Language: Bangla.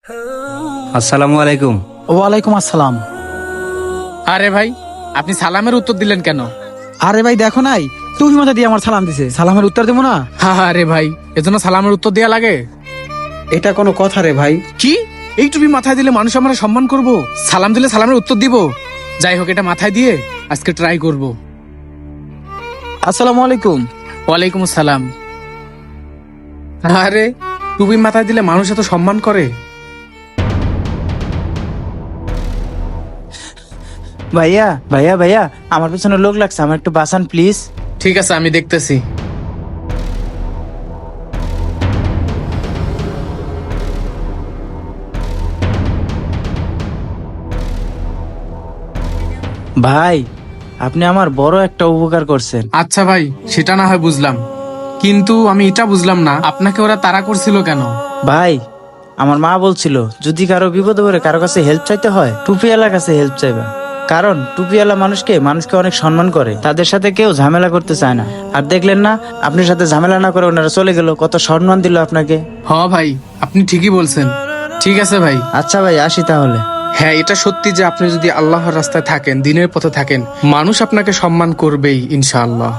আসসালামু আলাইকুম। ওয়ালাইকুম আসসালাম। আরে ভাই, আপনি সালামের উত্তর দিলেন কেন? আরে ভাই দেখো নাই, তুমি মাথা দিয়ে আমার সালাম দিছে, সালামের উত্তর দেবো না? আরে ভাই, এজন্য সালামের উত্তর দেয়া লাগে? এটা কোনো কথা রে ভাই? কি, এই টুপি মাথায় দিলে মানুষ আমরা সম্মান করব? সালাম দিলে সালামের উত্তর দিব? যাই হোক, এটা মাথায় দিয়ে আজকে ট্রাই করব। আসসালামু আলাইকুম। ওয়ালাইকুম আসসালাম। আরে, টুপি মাথায় দিলে মানুষ এত সম্মান করে? ভাইয়া ভাইয়া ভাইয়া, আমার পেছনে লোক লাগছে, আমার একটু বাঁচান প্লিজ। ঠিক আছে, আমি দেখতেছি। ভাই, আপনি আমার বড় একটা উপকার করছেন। আচ্ছা ভাই, সেটা না হয় বুঝলাম, কিন্তু আমি এটা বুঝলাম না আপনাকে ওরা তাড়া করছিল কেন? ভাই, আমার মা বলছিল যদি কারো বিপদে পড়ে কারো কাছে হেল্প চাইতে হয় টুপিওয়ালার কাছে হেল্প চাইবা, কারণ টুপিওয়ালা মানুষকে অনেক সম্মান করে, তাদের সাথে কেউ ঝামেলা করতে চায় না। আর দেখলেন না, আপনার সাথে ঝামেলা না করে ওনারা চলে গেল, কত সম্মান দিল আপনাকে। হ ভাই, আপনি ঠিকই বলছেন। ঠিক আছে ভাই। আচ্ছা ভাই, আসি তাহলে। হ্যাঁ, এটা সত্যি যে আপনি যদি আল্লাহর রাস্তায় থাকেন, দিনের পথে থাকেন, মানুষ আপনাকে সম্মান করবেই ইনশাআল্লাহ।